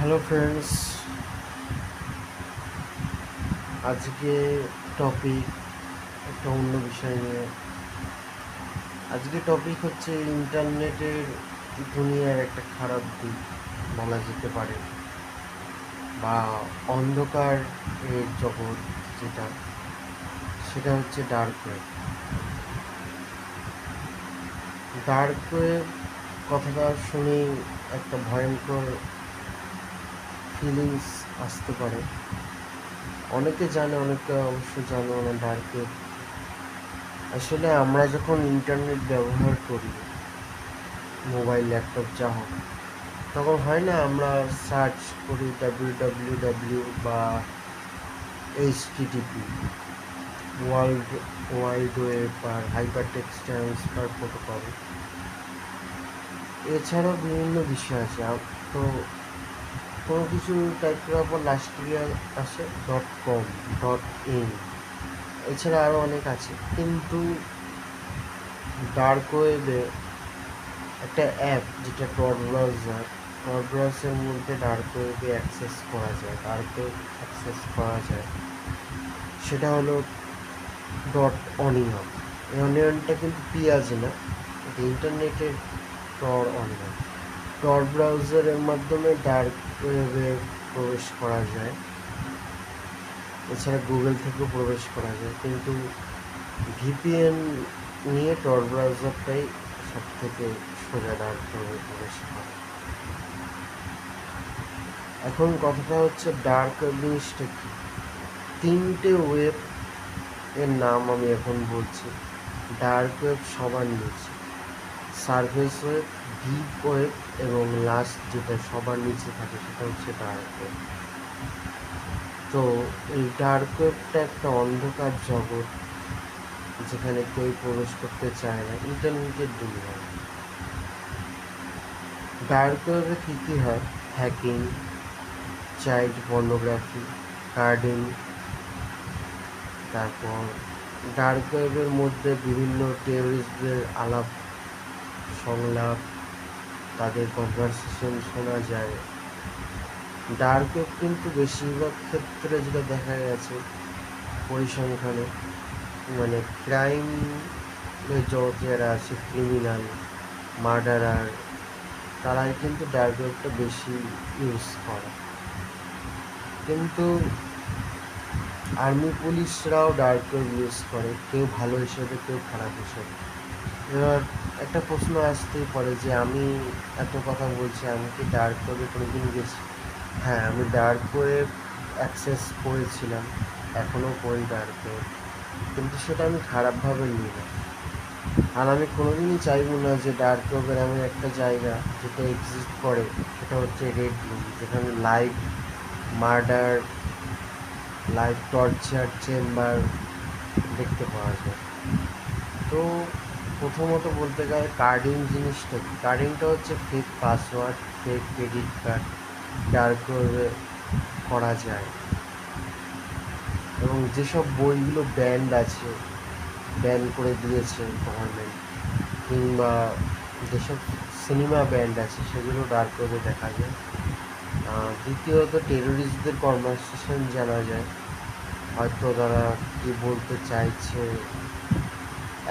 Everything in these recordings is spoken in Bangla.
হ্যালো ফ্রেন্ডস, আজকে টপিক একটা অন্য বিষয় নিয়ে। আজকে টপিক হচ্ছে ইন্টারনেটের দুনিয়ার একটা খারাপ দিক বলা যেতে পারে, বা অন্ধকার এর জগৎ যেটা, সেটা হচ্ছে ডার্ক ওয়েব। ডার্ক ওয়েব কথাটা শুনেই একটা ভয়ঙ্কর ফিলিংস আসতে পারে। অনেকে জানে, অনেকে অবশ্য জানে না। ডার্ক ওয়েব আসলে আমরা যখন ইন্টারনেট ব্যবহার করি, মোবাইল ল্যাপটপ যা হোক, তখন হয় না আমরা সার্চ করি ডাব্লিউ বা এইচটিটিপি, ওয়ার্ল্ড ওয়াইড ওয়েব আর হাইপার টেক্সট ট্রান্সফার প্রোটোকল। এছাড়াও বিভিন্ন বিষয় আছে। তো কোনো কিছু টাইপ করার পর লাস্ট গিয়ে আসে .com, .in, এছাড়া আরও অনেক আছে। কিন্তু ডার্ক ওয়েবে একটা অ্যাপ যেটা টর ব্রাউজারের মধ্যে ডার্ক ওয়েবে অ্যাক্সেস করা যায়, সেটা হলো .অনিয়ন। এই অনিয়নটা কিন্তু পেঁয়াজ না, এটা ইন্টারনেটের অনিয়ন। টর ব্রাউজারের মাধ্যমে ডার্ক ওয়েবে প্রবেশ করা যায়, এছাড়া গুগল থেকেও প্রবেশ করা যায়, কিন্তু ভিপিএন নিয়ে টর ব্রাউজারটাই সব থেকে সোজা ডার্ক ওয়েবে প্রবেশ করা। এখন কথাটা হচ্ছে ডার্ক ওয়েব জিনিসটা কি। তিনটে ওয়েব এর নাম আমি এখন বলছি। ডার্ক ওয়েব সবার নিচে, সারফেস ওয়েব, ডিপ ওয়েব, এবং লাস্ট যেটা সবার নিচে থাকে সেটা হচ্ছে ডার্ক ওয়েব। তো এই ডার্ক ওয়েবটা একটা অন্ধকার জগৎ, যেখানে কেউ প্রবেশ করতে চায় না, ইন্টারনেটের দুনিয়ায়। ডার্ক ওয়েবে কী কী হয়? Hacking, child pornography, carding. তারপর ডার্ক ওয়েবের মধ্যে বিভিন্ন টেররিস্টদের আলাপ সংলাপ, তাদের কনভারসেশন শোনা যায়। ডার্ক ওয়েব কিন্তু বেশিরভাগ ক্ষেত্রে যেটা দেখা গেছে পরিসংখ্যানে, মানে ক্রাইম যারা আছে, ক্রিমিনাল, মার্ডারার, তারাই কিন্তু ডার্ক ওয়েবটা বেশি ইউজ করে। কিন্তু আর্মি পুলিশরাও ডার্ক ওয়েব ইউজ করে, কেউ ভালো হিসেবে, কেউ খারাপ হিসেবে। এবার একটা প্রশ্ন আসতেই পারে যে আমি এত কথা বলছি, আমি কি ডার্ক ওয়েবে কোনোদিন গেছি? হ্যাঁ, আমি ডার্ক ওয়েব অ্যাক্সেস করেছিলাম, এখনও করি ডার্ক ওয়েব, কিন্তু সেটা আমি খারাপভাবে নিই না। আর আমি কোনোদিনই চাইবো না যে ডার্ক ওয়েবের এমন একটা জায়গা যেটা এক্সিস্ট করে, সেটা হচ্ছে রেড রুম, যেখানে live murder, live torture chamber দেখতে পাওয়া যায়। তো প্রথমত বলতে গেলে কার্ডিং জিনিসটা কি। কার্ডিংটা হচ্ছে fake password, fake credit card dark ওয়েবে করা যায়। এবং যেসব বইগুলো ব্যান্ড আছে, ব্যান করে দিয়েছে গভর্নমেন্ট, কিংবা যেসব সিনেমা ব্যান্ড আছে, সেগুলো ডার্ক ওয়েবে দেখা যায়। দ্বিতীয়ত টেরোরিস্টদের কনভারসেশন জানা যায়, হয়তো তারা কী বলতে চাইছে,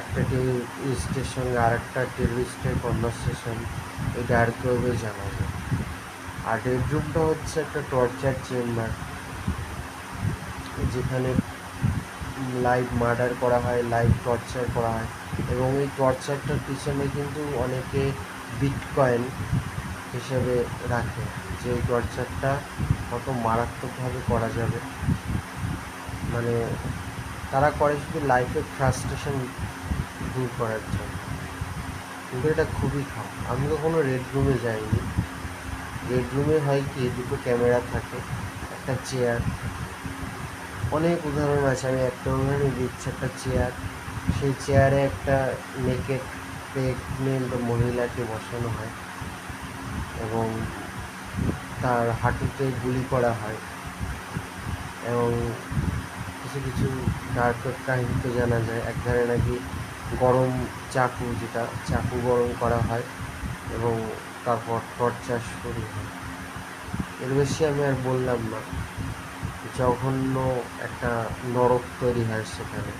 একটা টেররিস্টের সঙ্গে আর একটা টেররিস্টের কনভারসেশন এই ডার্ক ওয়েবে জানা যায়। আর রেডরুমটা হচ্ছে একটা টর্চার চেম্বার, যেখানে লাইভ মার্ডার করা হয়, লাইভ টর্চার করা হয়। এবং এই টর্চারটার পিছনে কিন্তু অনেকে বিটকয়েন হিসেবে রাখে, যে এই টর্চারটা কত মারাত্মকভাবে করা যাবে। মানে তারা করে শুধু লাইফের ফ্রাস্ট্রেশন দূর করার জন্য, কিন্তু এটা খুবই খারাপ। আমি কখনো রেড রুমে যাইনি। রেড রুমে হয় কি, দুটো ক্যামেরা থাকে, একটা চেয়ার, অনেক উদাহরণ আছে, আমি একটা উদাহরণই দিচ্ছি। একটা চেয়ার, সেই চেয়ারে একটা নেকেড প্রেগনেন্ট মহিলাকে বসানো হয় এবং তার হাঁটুতে গুলি করা হয়। এবং কিছু কিছু ডার্ক কাহিনীতে জানা যায়, একধারে নাকি গরম চাকু গরম করা হয় এবং তারপর টর্চার শুরু হয়। এর বেশি আমি আর বললাম না। জঘন্য একটা নরক তৈরি হয় সেখানে।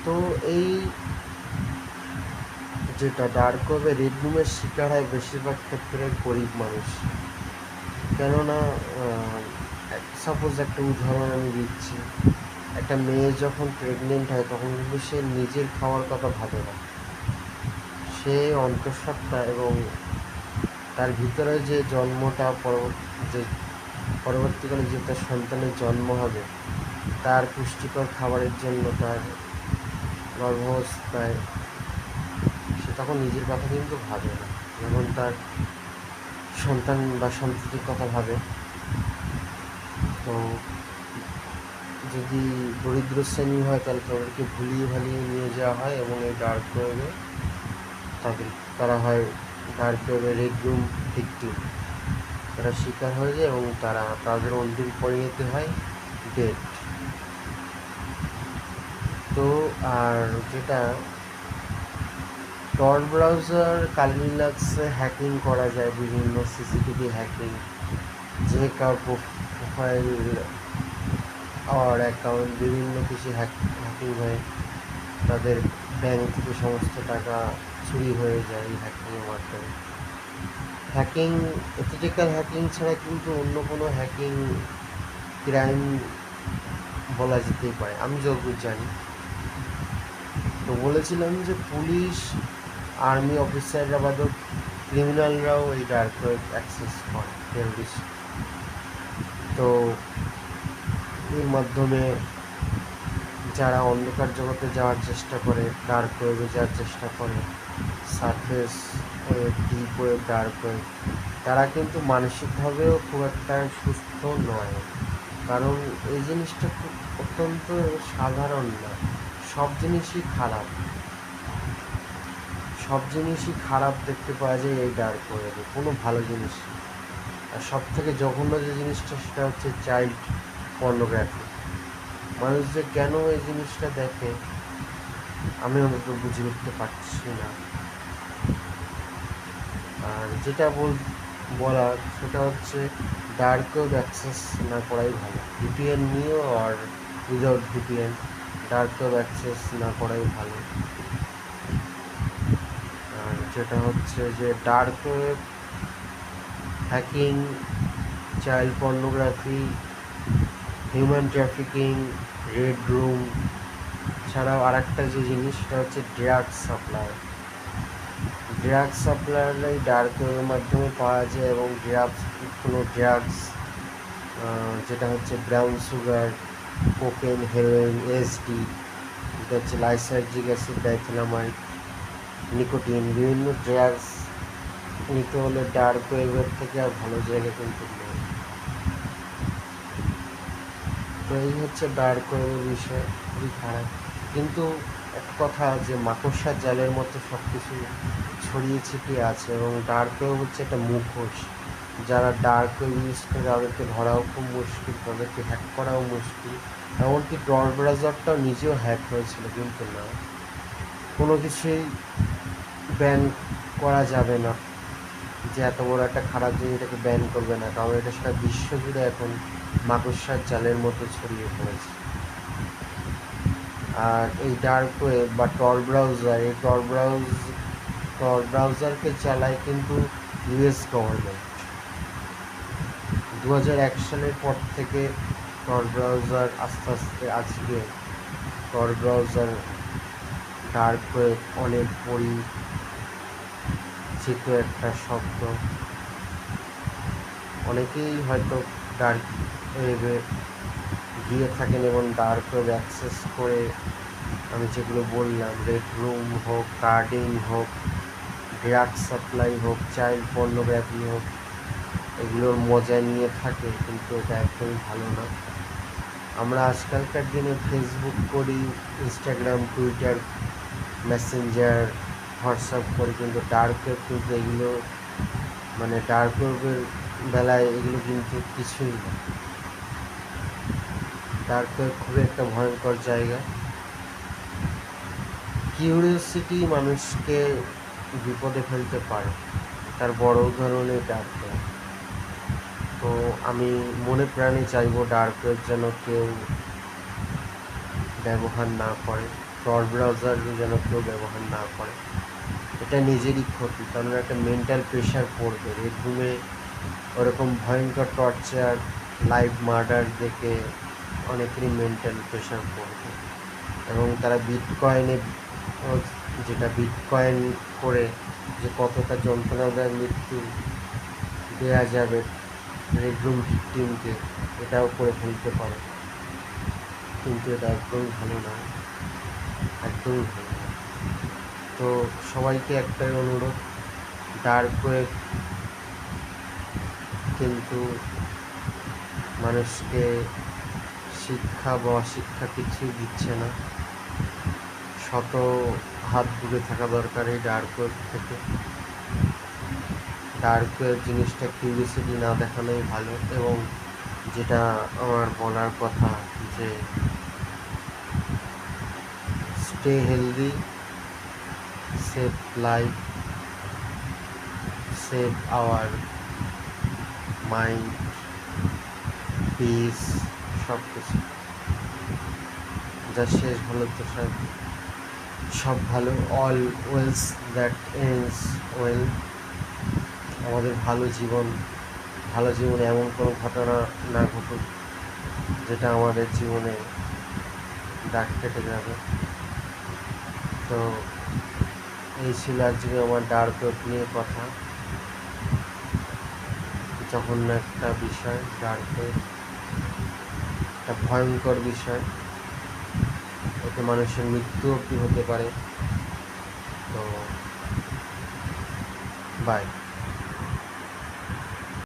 তো এই যেটা ডার্ক ওয়েবে রেড রুমের শিকার হয় বেশিরভাগ ক্ষেত্রে গরিব মানুষ। কেননা সাপোজ একটা উদাহরণ আমি দিচ্ছি, একটা মেয়ে যখন প্রেগনেন্ট হয় তখন কিন্তু সে নিজের খাওয়ার কথা ভাবে না, সে অন্তঃসত্ত্বা এবং তার ভিতরে যে জন্মটা যে পরবর্তীকালে যে তার সন্তানের জন্ম হবে তার পুষ্টিকর খাবারের জন্য তার গর্ভাবস্থায় সে তখন নিজের কথা কিন্তু ভাবে না, যখন তার সন্তান বা সন্ততির কথা ভাবে। তো যদি দরিদ্র শ্রেণী হয় তাহলে তাদেরকে ভুলিয়ে ভালিয়ে নিয়ে যাওয়া হয় এবং এই ডার্ক ওয়েবে তারা হয় ডার্ক ওয়েবে রেড রুম ভিকটিম, তারা শিকার হয়ে যায় এবং তাদের অন্তিম পরিণতি হয় ডেথ। তো আর যেটা টর ব্রাউজার কালিনাক্সে হ্যাকিং করা যায়, বিভিন্ন সিসিটিভি হ্যাকিং, যে কার প্রোফাইল আর অ্যাকাউন্ট বিভিন্ন কিছু হ্যাকিং হয়ে তাদের ব্যাংক থেকে সমস্ত টাকা চুরি হয়ে যায় এই হ্যাকিংয়ের মাধ্যমে। হ্যাকিং, এথিক্যাল হ্যাকিং ছাড়া কিন্তু অন্য কোনো হ্যাকিং ক্রাইম বলা যেতেই পারে আমি যতদূর জানি। তো বলেছিলাম যে পুলিশ, আর্মি অফিসাররা বা ক্রিমিনালরাও এই ডার্ক ওয়েব অ্যাক্সেস করে, টেররিস্ট। তো এর মাধ্যমে যারা অন্ধকার জগতে যাওয়ার চেষ্টা করে, ডার্ক ওয়েবে যাওয়ার চেষ্টা করে, surface web, deep web, dark web, তারা কিন্তু মানসিকভাবেও খুব একটা সুস্থ নয়, কারণ এই জিনিসটা খুব অত্যন্ত সাধারণ না। সব জিনিসই খারাপ, সব জিনিসই খারাপ দেখতে পাওয়া যায় এই ডার্ক ওয়েবে, কোনো ভালো জিনিস নেই। আর সব থেকে জঘন্য যে জিনিসটা সেটা হচ্ছে চাইল্ড পর্নোগ্রাফি। মানুষ যে কেন এই জিনিসটা দেখে আমি অন্তত বুঝে উঠতে পারছি না। আর যেটা বলার সেটা হচ্ছে ডার্ক ওয়েব অ্যাক্সেস না করাই ভালো। ভিপিএন নিয়েও আর without VPN dark web access না করাই ভালো। আর যেটা হচ্ছে যে dark web hacking, child pornography, human trafficking, red room ছাড়াও আর একটা যে জিনিস সেটা হচ্ছে drugs supply. Drugs supply dark ওয়েবের মাধ্যমে পাওয়া যায় এবং কোনো ড্রাগস যেটা হচ্ছে brown sugar, cocaine, heroin, LSD, যেটা হচ্ছে লাইসার্জিক অ্যাসিড, ডাইথেনামাইড, নিকোটিন, বিভিন্ন ড্রাগস নিতে হলে ডার্ক ওয়েবের থেকে আর ভালো জায়গা কিন্তু নেই। তো এই হচ্ছে ডার্ক ওয়েবের বিষয়, খুবই খারাপ। কিন্তু একটা কথা যে মাকড়সার জালের মতো সব কিছু ছড়িয়ে ছিটিয়ে আছে এবং ডার্ক ওয়েব হচ্ছে একটা মুখোশ। যারা ডার্ক ওয়েব ইউজ করে তাদেরকে ধরাও খুব মুশকিল, তাদেরকে হ্যাক করাও মুশকিল। এমনকি টর ব্রাউজারটাও নিজেও হ্যাক হয়েছিল, কিন্তু না, কোনো কিছুই ব্যান করা যাবে না যে এত বড় একটা খারাপ জিনিস এটাকে ব্যান করবে না, কারণ এটা সারা বিশ্বজুড়ে এখন মাকড়সার জালের মতো ছড়িয়ে পড়েছে। আর এই ডার্ক ওয়েব বা টর ব্রাউজার, এই টর ব্রাউজারকে চালায় কিন্তু ইউএস গভর্নমেন্ট। 2001 সালের পর থেকে টর ব্রাউজার আস্তে আস্তে আজকে টর ব্রাউজার, ডার্ক ওয়েব অনেক পরিচিত একটা শব্দ। অনেকেই হয়তো ডার্ক ওয়েবে গিয়ে থাকেন এবং ডার্ক ওয়েব অ্যাক্সেস করে আমি যেগুলো বললাম, রেড রুম হোক, কার্ডিং হোক, ড্রাগ সাপ্লাই হোক, চাইল্ড পর্নোগ্রাফি হোক, এগুলোর মজা নিয়ে থাকে, কিন্তু এটা একদমই ভালো না। আমরা আজকালকার দিনে ফেসবুক করি, ইনস্টাগ্রাম, টুইটার, মেসেঞ্জার, হোয়াটসঅ্যাপ করি, কিন্তু ডার্ক ওয়েব কিন্তু এগুলো মানে ডার্ক ওয়েবের বেলায় এগুলো কিন্তু কিছুই না। ডার্ক ওয়েব খুবই একটা ভয়ঙ্কর জায়গা। কিউরিওসিটি মানুষকে বিপদে ফেলতে পারে। তার বড় উদাহরণই ডার্ক ওয়েব। তো আমি মনে প্রাণে চাইবো ডার্ক ওয়েব যেন কেউ ব্যবহার না করে, tor ব্রাউজার যেন কেউ ব্যবহার না করে। এটা নিজেরই ক্ষতি, কারণ একটা মেন্টাল প্রেশার পড়বে। রেড রুমে ওরকম ভয়ঙ্কর টর্চার, লাইভ মার্ডার দেখে অনেকেরই মেন্টাল প্রেশার পড়বে, এবং তারা বিটকয়েনে, যেটা বিটকয়েন করে যে কতটা যন্ত্রণাদায়ক মৃত্যু দেওয়া যাবে রেড রুম ভিকটিমকে, এটাও করে ফেলতে পারে। কিন্তু এটা একদমই ভালো না, একদমই ভালো না। তো সবাইকে একটাই অনুরোধ, ডার্ক ওয়েব কিন্তু মানুষকে শিক্ষা বা অশিক্ষা কিছুই দিচ্ছে না। শত হাত দূরে থাকা দরকার এই ডার্ক ওয়েব থেকে। ডার্ক ওয়েব জিনিসটা কিউরিওসিটি না দেখানোই ভালো। এবং যেটা আমার বলার কথা, যে stay healthy, save life, save our mind, peace, সব কিছু। যা শেষ ভালো তো সব ভালো। All wells that ends well. আমাদের ভালো জীবনে এমন কোনো ঘটনা না ঘটুক যেটা আমাদের জীবনে দাগ কেটে যাবে। তো এই ছিল আজকে আমার ডার্ক ওয়েব নিয়ে কথা। জঘন্য একটা বিষয় ডার্ক ওয়েব, একটা ভয়ঙ্কর বিষয়। এতে মানুষের মৃত্যু অবধি হতে পারে। তো বাই।